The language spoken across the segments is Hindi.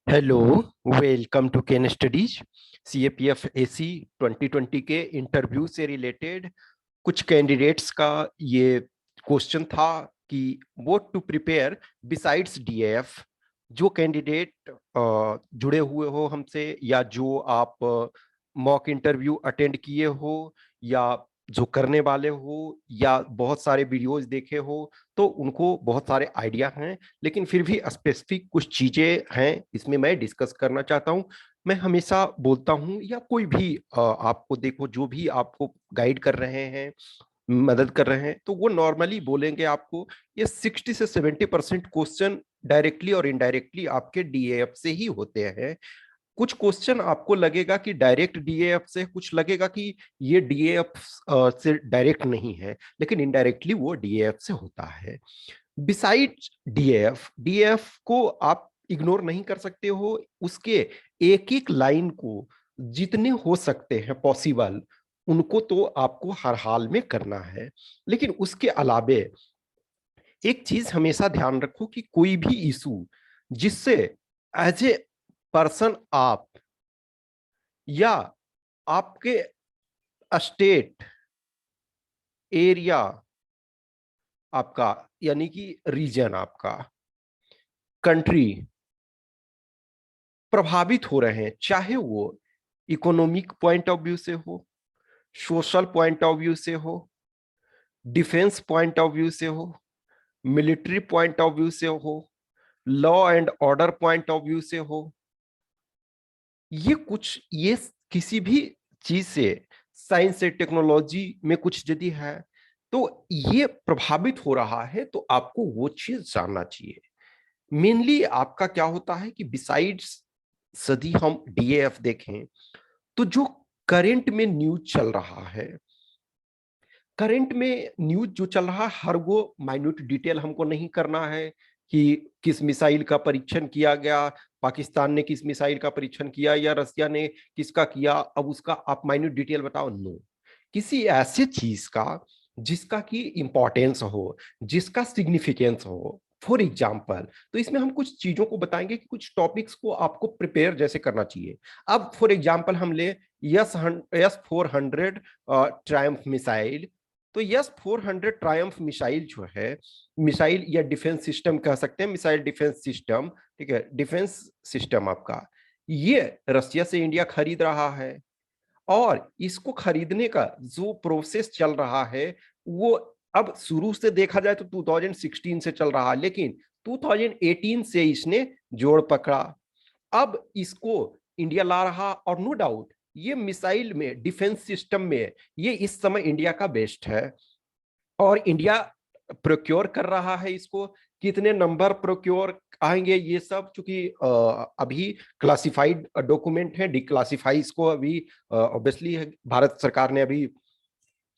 Hello, welcome to Ken studies. CAPF AC 2020 के इंटरव्यू से रिलेटेड कुछ कैंडिडेट्स का ये क्वेश्चन था कि व्हाट टू प्रिपेयर बिसाइड्स डीएएफ। जो कैंडिडेट जुड़े हुए हो हमसे, या जो आप मॉक इंटरव्यू अटेंड किए हो, या जो करने वाले हो, या बहुत सारे वीडियोस देखे हो, तो उनको बहुत सारे आइडिया हैं। लेकिन फिर भी स्पेसिफिक कुछ चीजें हैं इसमें मैं डिस्कस करना चाहता हूं। मैं हमेशा बोलता हूं, या कोई भी आपको देखो, जो भी आपको गाइड कर रहे हैं, मदद कर रहे हैं, तो वो नॉर्मली बोलेंगे आपको ये 60 से 70% क्वेश्चन डायरेक्टली और इनडायरेक्टली आपके डीएएफ से ही होते हैं। कुछ क्वेश्चन आपको लगेगा कि डायरेक्ट डीएएफ से, कुछ लगेगा कि ये डीएएफ से डायरेक्ट नहीं है, लेकिन इनडायरेक्टली वो डीएएफ से होता है। बिसाइड्स डीएएफ, डीएएफ को आप इग्नोर नहीं कर सकते हो। उसके एक एक लाइन को जितने हो सकते हैं पॉसिबल, उनको तो आपको हर हाल में करना है। लेकिन उसके अलावे एक चीज हमेशा ध्यान रखो कि कोई भी इशू जिससे एज ए पर्सन आप, या आपके स्टेट, एरिया आपका, यानी कि रीजन आपका, कंट्री प्रभावित हो रहे हैं, चाहे वो इकोनॉमिक पॉइंट ऑफ व्यू से हो, सोशल पॉइंट ऑफ व्यू से हो, डिफेंस पॉइंट ऑफ व्यू से हो, मिलिट्री पॉइंट ऑफ व्यू से हो, law and order point of view से हो, ये किसी भी चीज से, साइंस से, टेक्नोलॉजी में कुछ यदि है, तो ये प्रभावित हो रहा है, तो आपको वो चीज जानना चाहिए। मेनली आपका क्या होता है कि बिसाइड्स, यदि हम डीएएफ देखें, तो जो करंट में न्यूज चल रहा है, करंट में न्यूज जो चल रहा है, हर वो माइन्यूट डिटेल हमको नहीं करना है कि किस मिसाइल का परीक्षण किया गया, पाकिस्तान ने किस मिसाइल का परीक्षण किया, या रसिया ने किसका किया, अब उसका आप माइन्यूट डिटेल बताओ। नो, किसी ऐसे चीज का जिसका की इंपॉर्टेंस हो, जिसका सिग्निफिकेंस हो। फॉर एग्जाम्पल, तो इसमें हम कुछ चीजों को बताएंगे कि कुछ टॉपिक्स को आपको प्रिपेयर जैसे करना चाहिए। अब फॉर एग्जाम्पल हम ले S-400 ट्रायम्फ मिसाइल। तो S-400 ट्रायम्फ मिसाइल जो है, मिसाइल या डिफेंस सिस्टम कह सकते हैं, मिसाइल डिफेंस सिस्टम, ठीक है, डिफेंस सिस्टम आपका, ये रसिया से इंडिया खरीद रहा है। और इसको खरीदने का जो प्रोसेस चल रहा है, वो अब शुरू से देखा जाए तो 2016 से चल रहा है, लेकिन 2018 से इसने जोड़ पकड़ा। अब इसको इंडिया ला रहा, और नो डाउट ये मिसाइल में, डिफेंस सिस्टम में, ये इस समय इंडिया का बेस्ट है। और इंडिया प्रोक्योर कर रहा है इसको। कितने नंबर प्रोक्योर आएंगे ये सब, चूंकि अभी क्लासिफाइड डॉक्यूमेंट है, डिक्लासिफाई इसको अभी ऑब्वियसली भारत सरकार ने अभी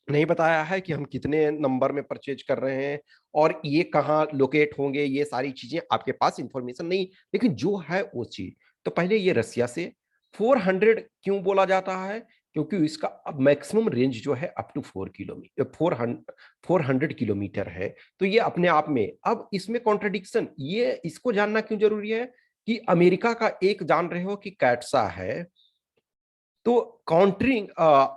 नहीं बताया है कि हम कितने नंबर में परचेज कर रहे हैं, और ये कहाँ लोकेट होंगे, ये सारी चीजें आपके पास इंफॉर्मेशन नहीं। लेकिन जो है वो चीज, तो पहले ये रसिया से 400 क्यों बोला जाता है, क्योंकि इसका अब मैक्सिमम रेंज जो है अप टू 4 किलोमीटर, 400 किलोमीटर है। तो ये अपने आप में, अब इसमें कॉन्ट्रडिक्शन, ये इसको जानना क्यों जरूरी है कि अमेरिका का एक जान रहे हो कि कैटसा है, तो countering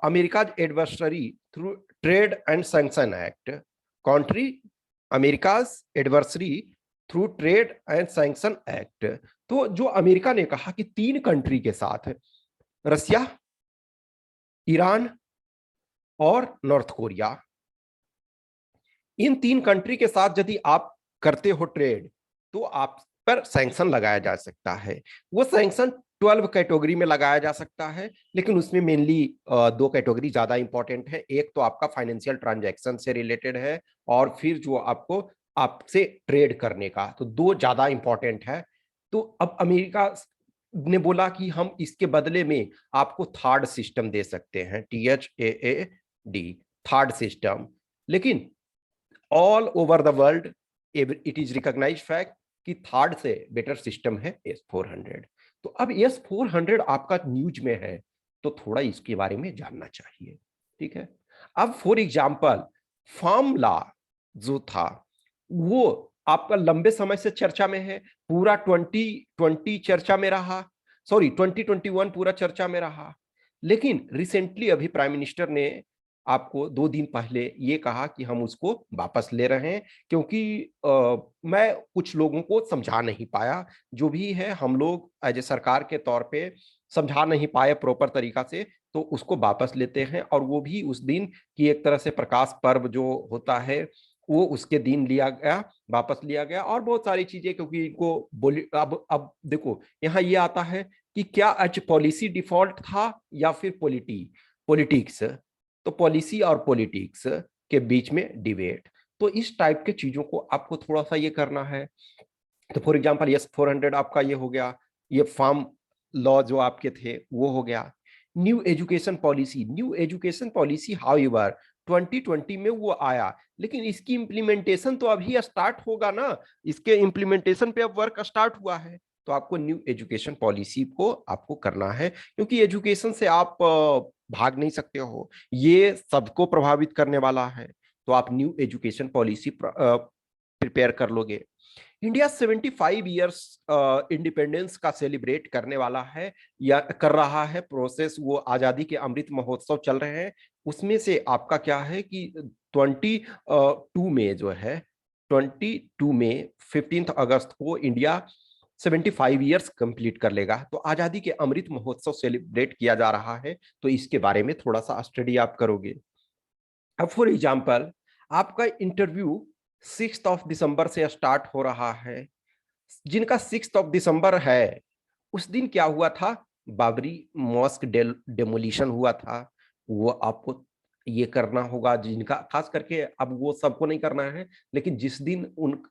America adversary through trade and sanction act, country America's adversary through trade and sanction act. तो जो अमेरिका ने कहा कि 3 कंट्री के साथ, रसिया, ईरान और नॉर्थ कोरिया, इन 3 कंट्री के साथ यदि आप करते हो ट्रेड, तो आप पर सैंक्शन लगाया जा सकता है। वो सैंक्शन 12 कैटेगरी में लगाया जा सकता है, लेकिन उसमें मेनली 2 कैटेगरी ज्यादा इंपॉर्टेंट है। एक तो आपका फाइनेंशियल ट्रांजैक्शन से रिलेटेड है, और फिर जो आपको आपसे ट्रेड करने का, तो 2 ज्यादा इंपॉर्टेंट है। तो अब अमेरिका ने बोला कि हम इसके बदले में आपको थर्ड सिस्टम दे सकते हैं, THAAD, थर्ड सिस्टम। लेकिन all over the world it is recognise fact कि थर्ड से बेटर सिस्टम है S-400। तो अब S-400 आपका न्यूज में है, तो थोड़ा इसके बारे में जानना चाहिए, ठीक है। अब फॉर एग्जाम्पल, फार्म लॉ जो था, वो आपका लंबे समय से चर्चा में है, पूरा 2020 चर्चा में रहा, सॉरी 2021 पूरा चर्चा में रहा। लेकिन रिसेंटली अभी प्राइम मिनिस्टर ने आपको 2 दिन पहले ये कहा कि हम उसको वापस ले रहे हैं, क्योंकि मैं कुछ लोगों को समझा नहीं पाया, जो भी है हम लोग एज ए सरकार के तौर पे समझा नहीं पाए प्रॉपर तरीका से, तो उसको वापस लेते हैं। और वो भी उस दिन की एक तरह से प्रकाश पर्व जो होता है वो उसके दिन लिया गया, वापस लिया गया। और बहुत सारी चीजें, क्योंकि इनको बोली, अब देखो यहाँ ये आता है कि क्या आज पॉलिसी डिफॉल्ट था या फिर पॉलिटिक्स। तो पॉलिसी और पॉलिटिक्स के बीच में डिबेट, तो इस टाइप के चीजों को आपको थोड़ा सा ये करना है। तो फॉर एग्जांपल यस 400 आपका ये हो गया, ये फार्म लॉ जो आपके थे वो हो गया। न्यू एजुकेशन पॉलिसी हाउएवर 2020 में वो आया, लेकिन इसकी इम्प्लीमेंटेशन तो अभी स्टार्ट होगा ना, इसके इम्प्लीमेंटेशन पे अब वर्क स्टार्ट हुआ है। तो आपको न्यू एजुकेशन पॉलिसी को आपको करना है, क्योंकि एजुकेशन से आप भाग नहीं सकते हो, ये सबको प्रभावित करने वाला है। तो आप न्यू एजुकेशन पॉलिसी प्रिपेयर कर लोगे। इंडिया 75 ईयर्स इंडिपेंडेंस का सेलिब्रेट करने वाला है या कर रहा है प्रोसेस, वो आजादी के अमृत महोत्सव चल रहे हैं। उसमें से आपका क्या है कि 22 में जो है, 22 में 15 अगस्त को इंडिया 75 ईयर्स कंप्लीट कर लेगा। तो आजादी के अमृत महोत्सव सेलिब्रेट किया जा रहा है, तो इसके बारे में थोड़ा सा स्टडी आप करोगे। अब फॉर एग्जाम्पल आपका इंटरव्यू 6 दिसंबर से स्टार्ट हो रहा है। जिनका 6 दिसंबर है, उस दिन क्या हुआ था, बाबरी मॉस्क डेमोलिशन हुआ था। वो आपको ये करना होगा, जिनका खास करके, अब वो सबको नहीं करना है, लेकिन जिस दिन उन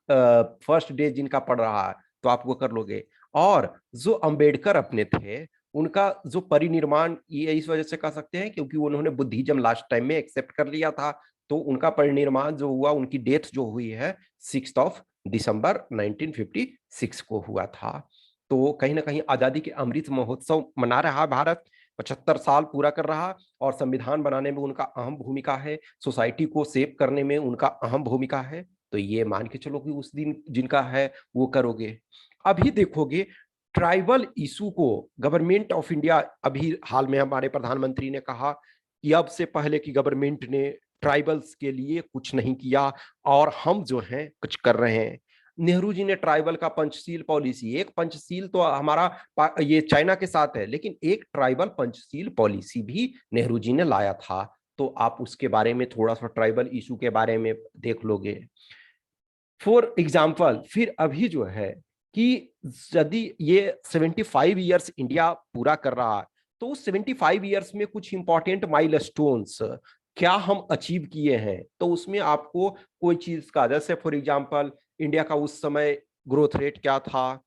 फर्स्ट डे जिनका पड़ रहा है तो आप वो कर लोगे। और जो अंबेडकर अपने थे, उनका जो परिनिर्माण, ये इस वजह से कह सकते हैं क्योंकि उन्होंने बुद्धिज्म लास्ट टाइम में एक्सेप्ट कर लिया था, तो उनका परिनिर्माण जो हुआ, उनकी डेथ जो हुई है 6 दिसंबर 1956 को हुआ था। तो कहीं ना कहीं आजादी के अमृत महोत्सव मना रहा भारत, 75 साल पूरा कर रहा, और संविधान बनाने में उनका अहम भूमिका है, सोसाइटी को सेव करने में उनका अहम भूमिका है। तो ये मान के चलो कि उस दिन जिनका है वो करोगे। अभी देखोगे ट्राइबल इशू को गवर्नमेंट ऑफ इंडिया, अभी हाल में हमारे प्रधानमंत्री ने कहा कि अब से पहले की गवर्नमेंट ने ट्राइबल्स के लिए कुछ नहीं किया, और हम जो हैं कुछ कर रहे हैं। नेहरू जी ने ट्राइबल का पंचशील पॉलिसी, एक पंचशील तो हमारा ये चाइना के साथ है, लेकिन एक ट्राइबल पंचशील पॉलिसी भी नेहरू जी ने लाया था। तो आप उसके बारे में थोड़ा सा ट्राइबल इशू के बारे में देख लोगे। फॉर एग्जाम्पल फिर अभी जो है कि यदि ये 75 ईयर्स इंडिया पूरा कर रहा है, तो उस 75 ईयर्स में कुछ इंपॉर्टेंट माइलस्टोन्स क्या हम अचीव किए हैं, तो उसमें आपको कोई चीज का, जैसे फॉर एग्जाम्पल इंडिया का उस समय ग्रोथ रेट क्या था,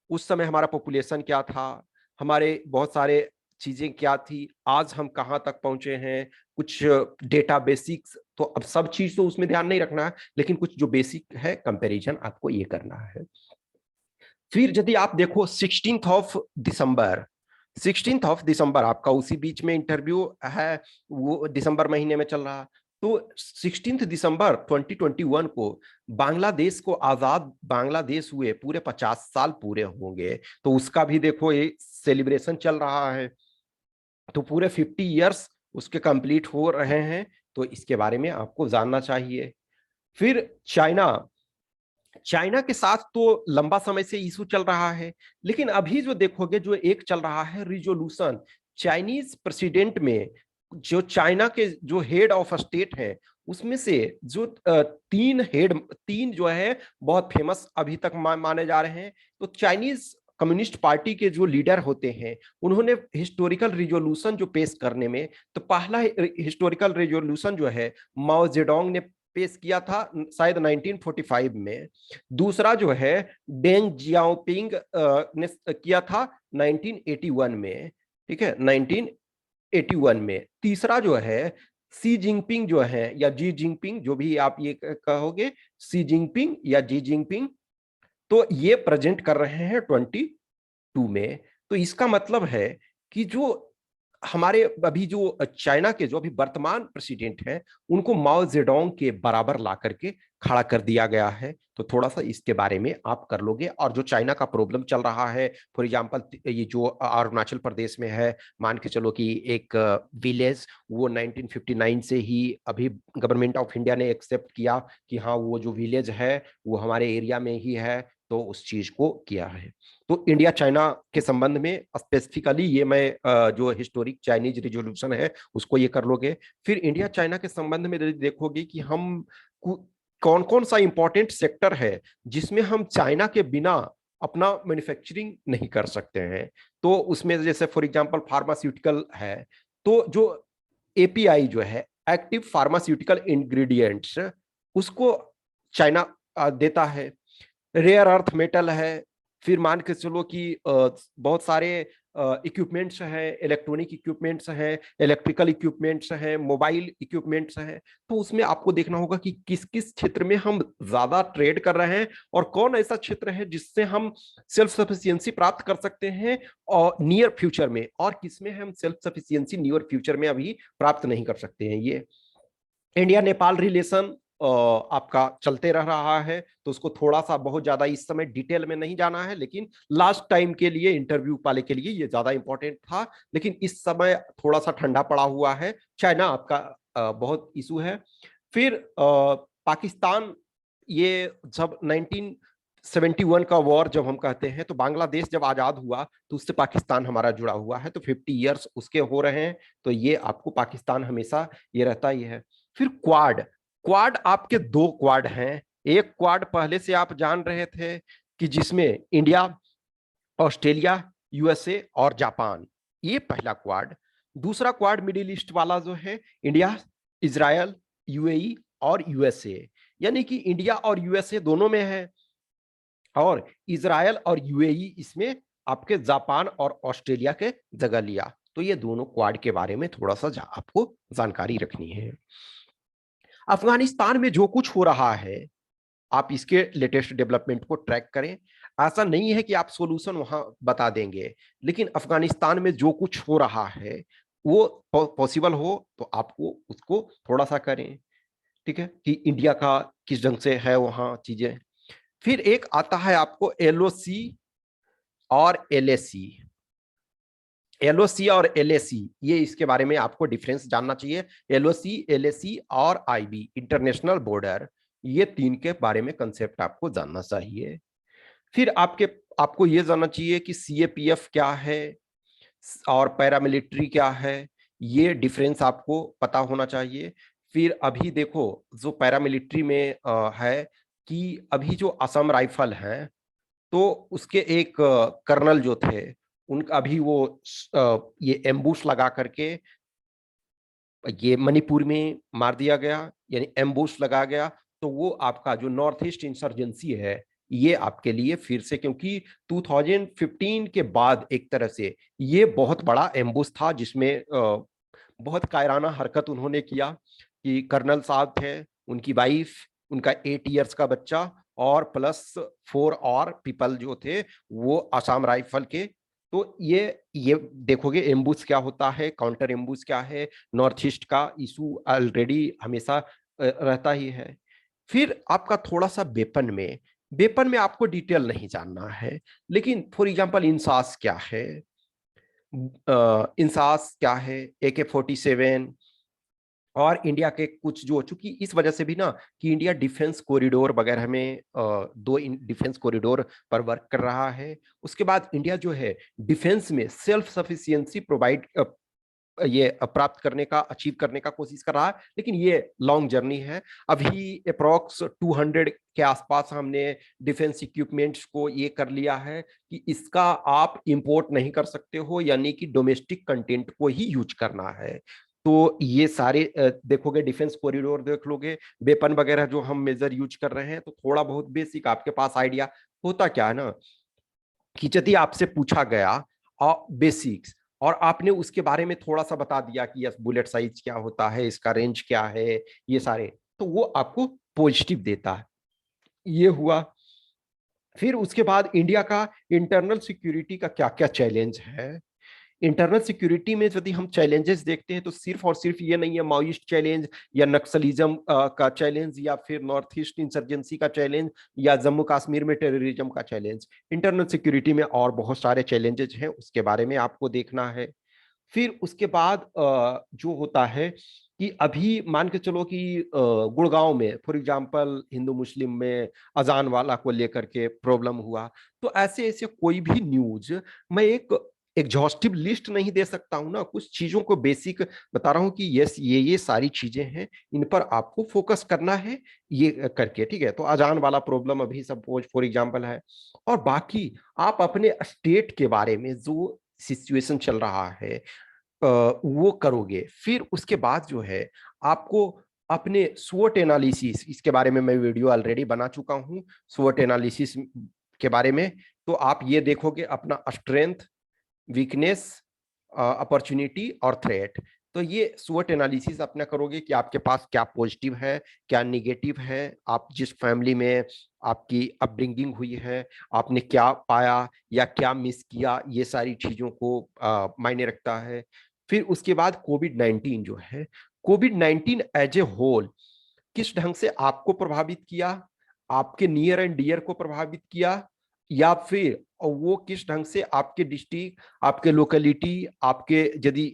उस समय हमारा पॉपुलेशन क्या था, हमारे बहुत सारे चीजें क्या थी, आज हम कहाँ तक पहुंचे हैं, कुछ डेटा बेसिक्स, तो अब सब चीज तो उसमें ध्यान नहीं रखना है, लेकिन कुछ जो बेसिक है कंपैरिजन आपको ये करना है। फिर यदि आप देखो 16 दिसंबर आपका उसी बीच में इंटरव्यू है, वो दिसंबर महीने में चल रहा। तो 16 दिसंबर 2021 को बांग्लादेश को आजाद बांग्लादेश हुए पूरे 50 साल पूरे होंगे, तो उसका भी देखो ये सेलिब्रेशन चल रहा है। तो पूरे 50 ईयर्स उसके कंप्लीट हो रहे हैं, तो इसके बारे में आपको जानना चाहिए। फिर चाइना, चाइना के साथ तो लंबा समय से इशू चल रहा है, लेकिन अभी जो देखोगे जो एक चल रहा है रिजोल्यूशन, चाइनीज प्रेसिडेंट में जो चाइना के जो हेड ऑफ स्टेट है, उसमें से जो तीन जो है बहुत फेमस अभी तक माने जा रहे हैं। तो चाइनीज कम्युनिस्ट पार्टी के जो लीडर होते हैं, उन्होंने हिस्टोरिकल रिजोल्यूशन जो पेश करने में, तो पहला हिस्टोरिकल रिजोल्यूशन जो है माओ जेडोंग ने पेश किया था शायद 1945 में। दूसरा जो है डेंग जियाओपिंग ने किया था 1981 में, ठीक है 1981 में। तीसरा जो है सी जिनपिंग जो है, या जी जिनपिंग, जो भी आप ये कहोगे, सी जिनपिंग या जी जिनपिंग, तो ये प्रेजेंट कर रहे हैं 22 में। तो इसका मतलब है कि जो हमारे अभी जो चाइना के जो अभी वर्तमान प्रेसिडेंट हैं, उनको माओ जेडोंग के बराबर ला करके खड़ा कर दिया गया है। तो थोड़ा सा इसके बारे में आप कर लोगे। और जो चाइना का प्रॉब्लम चल रहा है, फॉर एग्जांपल ये जो अरुणाचल प्रदेश में है, मान के चलो कि एक विलेज, वो 1959 से ही अभी गवर्नमेंट ऑफ इंडिया ने एक्सेप्ट किया कि हाँ वो जो विलेज है वो हमारे एरिया में ही है, तो उस चीज को किया है। तो इंडिया चाइना के संबंध में स्पेसिफिकली ये मैं जो हिस्टोरिक चाइनीज रिजोल्यूशन है उसको ये कर लोगे। फिर इंडिया चाइना के संबंध में यदि देखोगे कि हम कौन कौन सा इंपॉर्टेंट सेक्टर है जिसमें हम चाइना के बिना अपना मैन्युफैक्चरिंग नहीं कर सकते हैं, तो उसमें जैसे फॉर एग्जांपल फार्मास्यूटिकल है, तो जो एपीआई जो है, एक्टिव फार्मास्यूटिकल इंग्रेडिएंट्स, उसको चाइना देता है। रेयर अर्थ मेटल है, फिर मान के चलो कि बहुत सारे इक्विपमेंट्स हैं, इलेक्ट्रॉनिक इक्विपमेंट्स हैं, इलेक्ट्रिकल इक्विपमेंट्स हैं, मोबाइल इक्विपमेंट्स हैं। तो उसमें आपको देखना होगा कि किस किस क्षेत्र में हम ज्यादा ट्रेड कर रहे हैं और कौन ऐसा क्षेत्र है जिससे हम सेल्फ सफिशियंसी प्राप्त कर सकते हैं और नियर फ्यूचर में, और किसमें हम सेल्फ सफिशियंसी नियर फ्यूचर में अभी प्राप्त नहीं कर सकते हैं। ये इंडिया नेपाल रिलेशन आपका चलते रह रहा है, तो उसको थोड़ा सा बहुत ज्यादा इस समय डिटेल में नहीं जाना है, लेकिन लास्ट टाइम के लिए इंटरव्यू वाले के लिए ये ज्यादा इंपॉर्टेंट था। लेकिन इस समय थोड़ा सा ठंडा पड़ा हुआ है, चाइना आपका बहुत इशू है। फिर पाकिस्तान, ये जब 1971 का वॉर जब हम कहते हैं, तो बांग्लादेश जब आजाद हुआ तो उससे पाकिस्तान हमारा जुड़ा हुआ है, तो 50 ईयर्स उसके हो रहे हैं। तो ये आपको पाकिस्तान हमेशा ये रहता ही है। फिर क्वाड, क्वाड आपके दो क्वाड हैं। एक क्वाड पहले से आप जान रहे थे कि जिसमें इंडिया, ऑस्ट्रेलिया, यूएसए और जापान, ये पहला क्वाड। दूसरा क्वाड मिडिल ईस्ट वाला जो है, इंडिया, इजराइल, यूएई और यूएसए, यानी कि इंडिया और यूएसए दोनों में है, और इजराइल और यूएई इसमें आपके जापान और ऑस्ट्रेलिया के जगह लिया। तो ये दोनों क्वाड के बारे में थोड़ा सा आपको जानकारी रखनी है। अफगानिस्तान में जो कुछ हो रहा है, आप इसके लेटेस्ट डेवलपमेंट को ट्रैक करें। ऐसा नहीं है कि आप सॉल्यूशन वहां बता देंगे, लेकिन अफगानिस्तान में जो कुछ हो रहा है वो पॉसिबल हो तो आपको उसको थोड़ा सा करें, ठीक है, कि इंडिया का किस ढंग से है वहां चीजें। फिर एक आता है आपको एलओसी और एलएसी। एलओसी और एलएसी, ये इसके बारे में आपको डिफरेंस जानना चाहिए। एलओसी, एलएसी और आईबी, इंटरनेशनल बॉर्डर, ये तीन के बारे में कंसेप्ट आपको जानना चाहिए। फिर आपको ये जानना चाहिए कि सीएपीएफ क्या है और पैरामिलिट्री क्या है, ये डिफरेंस आपको पता होना चाहिए। फिर अभी देखो जो पैरामिलिट्री में है कि अभी जो असम राइफल है, तो उसके एक कर्नल जो थे, उनका अभी वो ये एम्बुश लगा करके ये मणिपुर में मार दिया गया, यानी एम्बुश लगा गया। तो वो आपका जो नॉर्थ ईस्ट इंसर्जेंसी है, ये आपके लिए फिर से, क्योंकि 2015 के बाद एक तरह से ये बहुत बड़ा एम्बुश था जिसमें बहुत कायराना हरकत उन्होंने किया कि कर्नल साहब थे, उनकी वाइफ, उनका 8 इयर्स का बच्चा और प्लस 4 और पीपल जो थे वो आसाम राइफल के। तो ये देखोगे एम्बुश क्या होता है, काउंटर एम्बुश क्या है, नॉर्थ ईस्ट का इशू ऑलरेडी हमेशा रहता ही है। फिर आपका थोड़ा सा वेपन में आपको डिटेल नहीं जानना है, लेकिन फॉर एग्जांपल इंसास क्या है, इंसास क्या है, AK-47, और इंडिया के कुछ जो, चूंकि इस वजह से भी ना कि इंडिया डिफेंस कॉरिडोर वगैरह में दो डिफेंस कॉरिडोर पर वर्क कर रहा है। उसके बाद इंडिया जो है डिफेंस में सेल्फ सफिशियंसी प्रोवाइड ये प्राप्त करने का, अचीव करने का कोशिश कर रहा है, लेकिन ये लॉन्ग जर्नी है। अभी अप्रोक्स 200 के आसपास हमने डिफेंस इक्विपमेंट्स को ये कर लिया है कि इसका आप इंपोर्ट नहीं कर सकते हो, यानी कि डोमेस्टिक कंटेंट को ही यूज करना है। तो ये सारे देखोगे, डिफेंस कॉरिडोर देख लोगे, वेपन वगैरह जो हम मेजर यूज कर रहे हैं, तो थोड़ा बहुत बेसिक आपके पास आइडिया होता क्या है ना, कि यदि आपसे पूछा गया बेसिक्स और आपने उसके बारे में थोड़ा सा बता दिया कि यस बुलेट साइज क्या होता है, इसका रेंज क्या है, ये सारे, तो वो आपको पॉजिटिव देता है। ये हुआ। फिर उसके बाद इंडिया का इंटरनल सिक्योरिटी का क्या क्या चैलेंज है, इंटरनल सिक्योरिटी में यदि हम चैलेंजेस देखते हैं तो सिर्फ और सिर्फ ये नहीं है माओइस्ट चैलेंज या नक्सलिज्म का चैलेंज या फिर नॉर्थ ईस्ट इंसर्जेंसी का चैलेंज या जम्मू कश्मीर में टेररिज्म का चैलेंज। इंटरनल सिक्योरिटी में और बहुत सारे चैलेंजेस हैं, उसके बारे में आपको देखना है। फिर उसके बाद जो होता है कि अभी मान के चलो कि गुड़गांव में फॉर एग्जांपल हिंदू मुस्लिम में अजान वाला को लेकर के प्रॉब्लम हुआ, तो ऐसे ऐसे कोई भी न्यूज, मैं एक एग्जॉस्टिव लिस्ट नहीं दे सकता हूं ना, कुछ चीजों को बेसिक बता रहा हूं कि यस ये सारी चीजें हैं, इन पर आपको फोकस करना है ये करके, ठीक है। तो अजान वाला प्रॉब्लम अभी सपोज फॉर एग्जांपल है, और बाकी आप अपने स्टेट के बारे में जो सिचुएशन चल रहा है वो करोगे। फिर उसके बाद जो है आपको अपने स्वोट एनालिसिस, इसके बारे में मैं वीडियो ऑलरेडी बना चुका हूं स्वोट एनालिसिस के बारे में। तो आप ये देखोगे अपना स्ट्रेंथ, वीकनेस, अपॉर्चुनिटी और थ्रेट। तो ये स्वोट एनालिसिस अपना करोगे कि आपके पास क्या पॉजिटिव है, क्या निगेटिव है, आप जिस फैमिली में आपकी अपब्रिंगिंग हुई है, आपने क्या पाया या क्या मिस किया, ये सारी चीजों को मायने रखता है। फिर उसके बाद कोविड-19 जो है, कोविड-19 एज ए होल किस ढंग से आपको प्रभावित किया, आपके नियर एंड डियर को प्रभावित किया, या फिर वो किस ढंग से आपके डिस्ट्रिक्ट, आपके लोकेलिटी, आपके यदि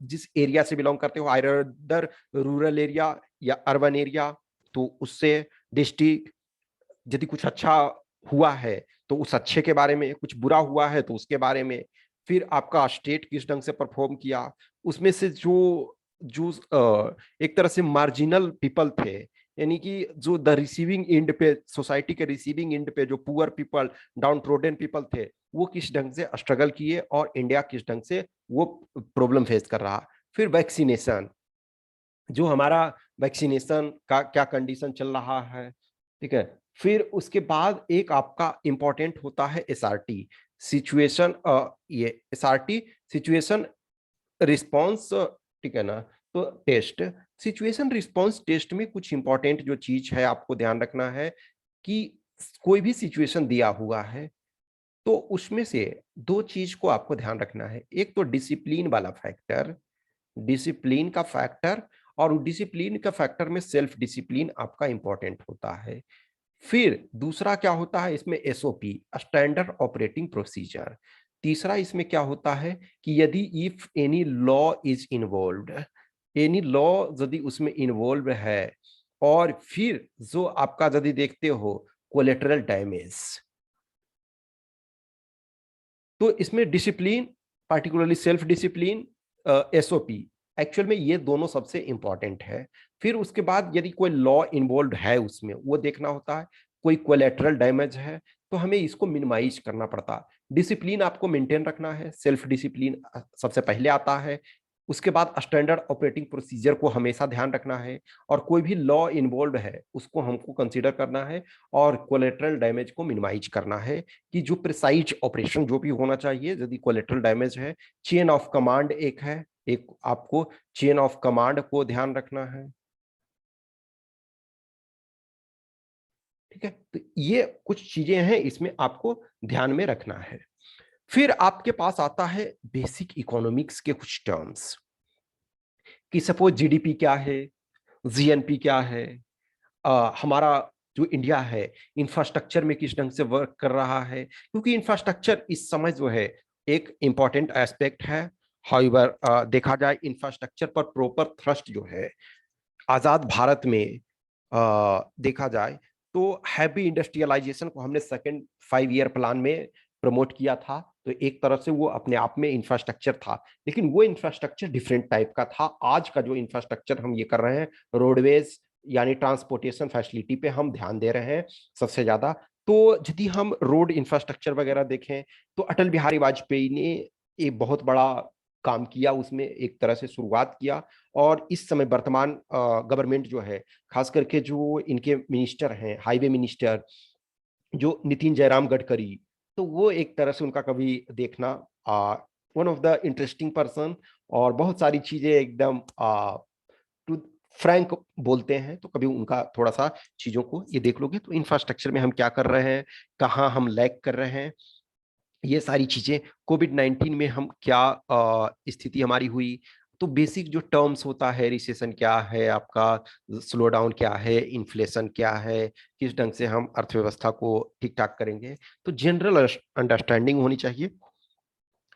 जिस एरिया से बिलोंग करते हो, आइदर रूरल एरिया या अर्बन एरिया, तो उससे डिस्ट्रिक्ट यदि कुछ अच्छा हुआ है तो उस अच्छे के बारे में, कुछ बुरा हुआ है तो उसके बारे में। फिर आपका स्टेट किस ढंग से परफॉर्म किया, उसमें से जो जो एक तरह से मार्जिनल पीपल थे, यानी कि जो द रिसीविंग एंड पे, सोसाइटी के रिसीविंग एंड पे जो poor people, down trodden people थे, वो किस ढंग से स्ट्रगल किए और इंडिया किस ढंग से वो प्रॉब्लम फेस कर रहा। फिर वैक्सीनेशन, जो हमारा वैक्सीनेशन का क्या कंडीशन चल रहा है, ठीक है। फिर उसके बाद एक आपका इंपॉर्टेंट होता है एसआरटी, सिचुएशन, ये एसआरटी सिचुएशन रिस्पॉन्स, ठीक है ना। तो टेस्ट, सिचुएशन रिस्पॉन्स टेस्ट में कुछ इंपॉर्टेंट जो चीज है आपको ध्यान रखना है कि कोई भी सिचुएशन दिया हुआ है तो उसमें से दो चीज को आपको ध्यान रखना है। एक तो डिसिप्लिन वाला फैक्टर, डिसिप्लिन का फैक्टर, और डिसिप्लिन का फैक्टर में सेल्फ डिसिप्लिन आपका इंपॉर्टेंट होता है। फिर दूसरा क्या होता है इसमें, एसओपी, स्टैंडर्ड ऑपरेटिंग प्रोसीजर। तीसरा इसमें क्या होता है कि यदि if any law is involved, any law यदि उसमें इन्वॉल्व है, और फिर जो आपका यदि देखते हो कोलेटरल डैमेज, तो इसमें discipline, particularly self discipline, SOP, actual में ये दोनों सबसे इंपॉर्टेंट है। फिर उसके बाद यदि कोई लॉ इन्वॉल्व है उसमें, वो देखना होता है। कोई कोलेटरल डैमेज है तो हमें इसको मिनिमाइज करना पड़ता है। डिसिप्लिन आपको मेंटेन रखना है, सेल्फ डिसिप्लिन सबसे पहले आता है। उसके बाद स्टैंडर्ड ऑपरेटिंग प्रोसीजर को हमेशा ध्यान रखना है, और कोई भी लॉ इन्वॉल्व है उसको हमको कंसीडर करना है, और कोलेटरल डैमेज को मिनिमाइज करना है कि जो प्रिसाइज ऑपरेशन जो भी होना चाहिए यदि कोलेटरल डैमेज है। चेन ऑफ कमांड एक है, एक आपको चेन ऑफ कमांड को ध्यान रखना है, ठीक है। तो ये कुछ चीजें हैं इसमें आपको ध्यान में रखना है। फिर आपके पास आता है बेसिक इकोनॉमिक्स के कुछ टर्म्स, कि सपोज जीडीपी क्या है, जीएनपी क्या है, हमारा जो इंडिया है इंफ्रास्ट्रक्चर में किस ढंग से वर्क कर रहा है, क्योंकि इंफ्रास्ट्रक्चर इस समय जो है एक इंपॉर्टेंट एस्पेक्ट है। हाउएवर देखा जाए इंफ्रास्ट्रक्चर पर प्रॉपर थ्रस्ट जो है आजाद भारत में देखा जाए तो हैवी इंडस्ट्रियलाइजेशन को हमने सेकेंड 5 ईयर प्लान में प्रमोट किया था। तो एक तरह से वो अपने आप में इंफ्रास्ट्रक्चर था, लेकिन वो इंफ्रास्ट्रक्चर डिफरेंट टाइप का था। आज का जो इंफ्रास्ट्रक्चर हम ये कर रहे हैं, रोडवेज यानी ट्रांसपोर्टेशन फैसिलिटी पे हम ध्यान दे रहे हैं सबसे ज्यादा। तो यदि हम रोड इंफ्रास्ट्रक्चर वगैरह देखें तो अटल बिहारी वाजपेयी ने एक बहुत बड़ा काम किया, उसमें एक तरह से शुरुआत किया। और इस समय वर्तमान गवर्नमेंट जो है, खास करके जो इनके मिनिस्टर हैं, हाईवे मिनिस्टर जो नितिन जयराम गडकरी, तो वो एक तरह से उनका कभी देखना, one of the interesting person, और बहुत सारी चीजें एकदम टू फ्रैंक बोलते हैं। तो कभी उनका थोड़ा सा चीजों को ये देख लोगे तो इंफ्रास्ट्रक्चर में हम क्या कर रहे हैं, कहाँ हम लैग कर रहे हैं, ये सारी चीजें, कोविड-19 में हम क्या स्थिति हमारी हुई, तो बेसिक जो टर्म्स होता है, रिसेशन क्या है आपका, स्लो डाउन क्या है, इन्फ्लेशन क्या है, किस ढंग से हम अर्थव्यवस्था को ठीक ठाक करेंगे, तो जनरल अंडरस्टैंडिंग होनी चाहिए।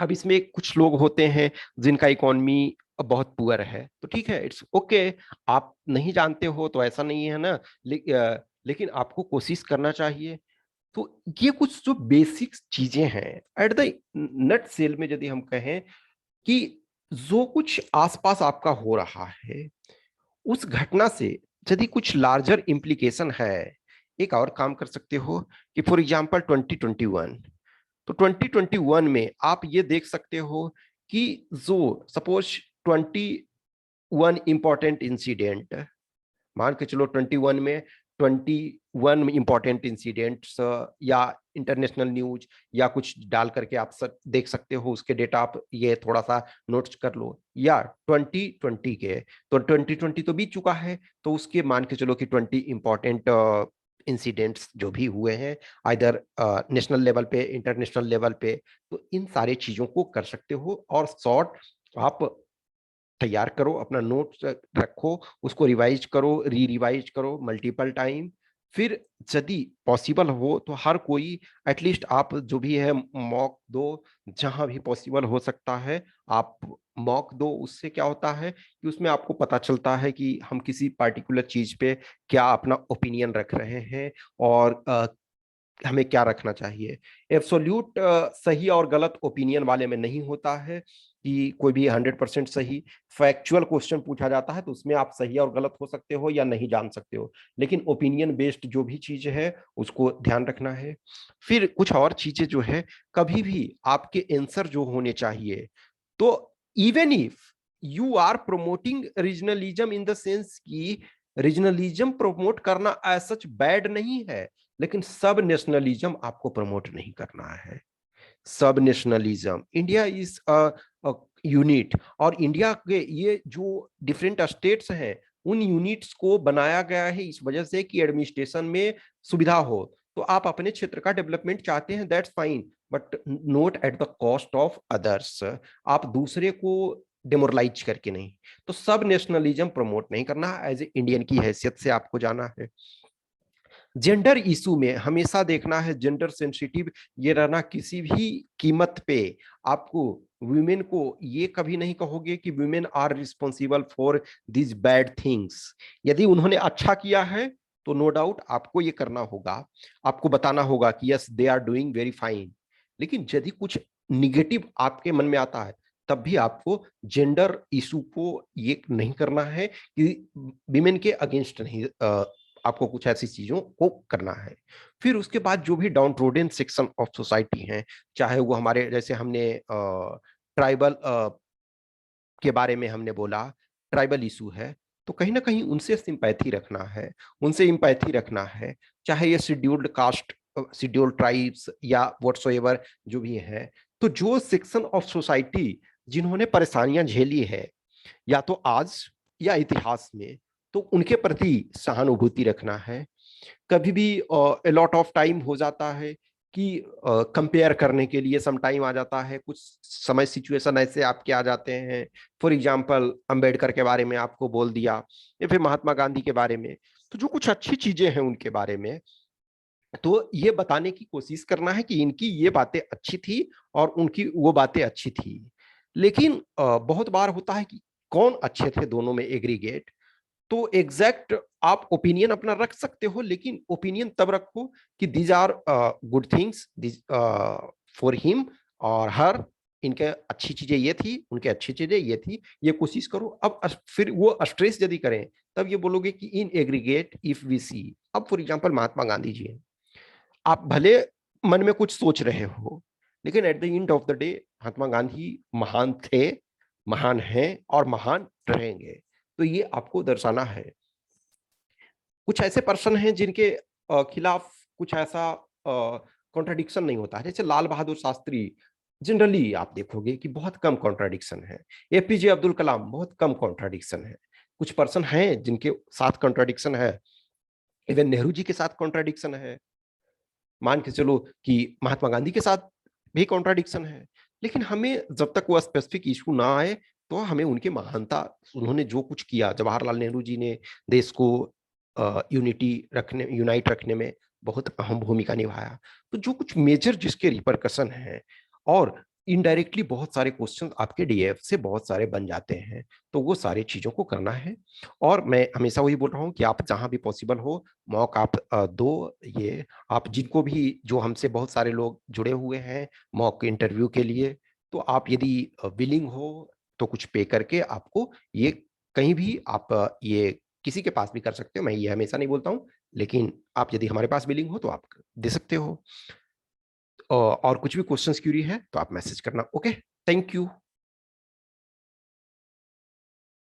अब इसमें कुछ लोग होते हैं जिनका इकोनॉमी बहुत पुअर है, तो ठीक है, इट्स ओके, आप नहीं जानते हो तो ऐसा नहीं है ना, लेकिन आपको कोशिश करना चाहिए। तो ये कुछ जो बेसिक चीजें हैं, एट द नट सेल में यदि हम कहें कि जो कुछ आसपास आपका हो रहा है, उस घटना से यदि कुछ लार्जर इम्प्लीकेशन है, एक और काम कर सकते हो कि फॉर एग्जांपल 2021, तो 2021 में आप ये देख सकते हो कि जो सपोज 21 इंपॉर्टेंट इंसिडेंट, मान के चलो 21 में 21 इंपॉर्टेंट इंसिडेंट्स या इंटरनेशनल न्यूज या कुछ डाल करके आप सब देख सकते हो, उसके डेटा आप ये थोड़ा सा नोट्स कर लो, या 2020 के, तो 2020 तो बीत चुका है, तो उसके मान के चलो कि 20 इंपॉर्टेंट इंसिडेंट्स जो भी हुए हैं, आइदर नेशनल लेवल पे, इंटरनेशनल लेवल पे, तो इन सारे चीजों को कर सकते हो और शॉर्ट आप तैयार करो, अपना नोट्स रखो, उसको रिवाइज करो, रिवाइज करो मल्टीपल टाइम। फिर यदि पॉसिबल हो तो हर कोई एटलीस्ट आप जो भी है मॉक दो, जहां भी पॉसिबल हो सकता है आप मॉक दो। उससे क्या होता है कि उसमें आपको पता चलता है कि हम किसी पार्टिकुलर चीज पे क्या अपना ओपिनियन रख रहे हैं और हमें क्या रखना चाहिए। एब्सोल्यूट सही और गलत ओपिनियन वाले में नहीं होता है कि कोई भी 100% सही। फैक्चुअल क्वेश्चन पूछा जाता है तो उसमें आप सही और गलत हो सकते हो या नहीं जान सकते हो, लेकिन ओपिनियन बेस्ड जो भी चीज है उसको ध्यान रखना है। फिर कुछ और चीजें जो है, कभी भी आपके आंसर जो होने चाहिए, तो even if you are promoting regionalism in the sense की रीजनलिज्म प्रोमोट करना एज सच बैड नहीं है, लेकिन सब नेशनलिज्म आपको प्रमोट नहीं करना है। सब नेशनलिज्म, इंडिया इज यूनिट, और इंडिया के ये जो डिफरेंट स्टेट्स हैं, उन यूनिट्स को बनाया गया है इस वजह से कि एडमिनिस्ट्रेशन में सुविधा हो। तो आप अपने क्षेत्र का डेवलपमेंट चाहते हैं, that's fine, but not at the cost of others. आप दूसरे को डिमोरलाइज करके नहीं। तो सब नेशनलिज्म प्रमोट नहीं करना, एज ए इंडियन की हैसियत से आपको जाना है। जेंडर इशू में हमेशा देखना है जेंडर सेंसिटिव ये रहना, किसी भी कीमत पे आपको वुमेन को ये कभी नहीं कहोगे कि women are responsible for this bad things. यदि उन्होंने अच्छा किया है तो नो डाउट आपको ये करना होगा, आपको बताना होगा कि yes they are doing very fine. लेकिन यदि कुछ निगेटिव आपके मन में आता है, तब भी आपको जेंडर इशू को ये नहीं करना है कि विमेन के अगेंस्ट नहीं, आपको कुछ ऐसी चीजों को करना है। फिर उसके बाद जो भी डाउन रोडन सेक्शन ऑफ सोसाइटी हैं, चाहे वो हमारे जैसे हमने ट्राइबल के बारे में हमने बोला, ट्राइबल इशू है, तो कहीं ना कहीं उनसे सिंपैथी रखना है, उनसे इम्पैथी रखना है, चाहे ये शेड्यूल्ड कास्ट, शेड्यूल्ड ट्राइब्स या व्हाटसोएवर जो भी है। तो जो सेक्शन ऑफ सोसाइटी जिन्होंने परेशानियां झेली है, या तो आज या इतिहास में, तो उनके प्रति सहानुभूति रखना है। कभी भी लॉट ऑफ टाइम हो जाता है कि कंपेयर करने के लिए सम टाइम आ जाता है, कुछ समय सिचुएशन ऐसे आपके आ जाते हैं, फॉर एग्जांपल अंबेडकर के बारे में आपको बोल दिया, या फिर महात्मा गांधी के बारे में, तो जो कुछ अच्छी चीजें हैं उनके बारे में, तो ये बताने की कोशिश करना है कि इनकी ये बातें अच्छी थी और उनकी वो बातें अच्छी थी। लेकिन बहुत बार होता है कि कौन अच्छे थे दोनों में एग्रीगेट, तो एग्जैक्ट आप ओपिनियन अपना रख सकते हो, लेकिन ओपिनियन तब रखो कि these are good things for him और हर, इनके अच्छी चीजें ये थी, उनके अच्छी चीजें ये थी, ये कोशिश करो। अब फिर वो स्ट्रेस यदि करें, तब ये बोलोगे कि इन एग्रीगेट इफ वी सी, अब फॉर एग्जांपल महात्मा गांधी जी हैं, आप भले मन में कुछ सोच रहे हो, लेकिन at the end of the day Mahatma Gandhi महान थे, महान हैं और महान रहेंगे। तो ये आपको दर्शाना है। कुछ ऐसे पर्सन हैं जिनके खिलाफ कुछ ऐसा कॉन्ट्राडिक्शन नहीं होता है, जैसे लाल बहादुर शास्त्री, जनरली आप देखोगे कि बहुत कम कॉन्ट्राडिक्शन है। एपीजे अब्दुल कलाम, बहुत कम कॉन्ट्राडिक्शन है। कुछ पर्सन हैं जिनके साथ कॉन्ट्राडिक्शन है, इवन नेहरू जी के साथ कॉन्ट्राडिक्शन है। मान के चलो कि महात्मा गांधी के साथ भी कॉन्ट्राडिक्शन है। लेकिन हमें जब तक वो स्पेसिफिक इशू ना आए, तो हमें उनकी महानता, उन्होंने जो कुछ किया, जवाहरलाल नेहरू जी ने देश को यूनाइट रखने में बहुत अहम भूमिका निभाया। तो जो कुछ मेजर जिसके रिपरकशन हैं, और इनडायरेक्टली बहुत सारे क्वेश्चन आपके डीएफ से बहुत सारे बन जाते हैं, तो वो सारी चीजों को करना है। और मैं हमेशा वही बोल रहा हूँ कि आप जहां भी पॉसिबल हो मॉक आप दो। ये आप जिनको भी, जो हमसे बहुत सारे लोग जुड़े हुए हैं मॉक इंटरव्यू के लिए, तो आप यदि विलिंग हो तो कुछ पे करके आपको ये, कहीं भी आप ये किसी के पास भी कर सकते हो, मैं ये हमेशा नहीं बोलता हूँ, लेकिन आप यदि हमारे पास बिलिंग हो तो आप दे सकते हो। और कुछ भी क्वेश्चंस क्यूरी है तो आप मैसेज करना। Okay, thank you.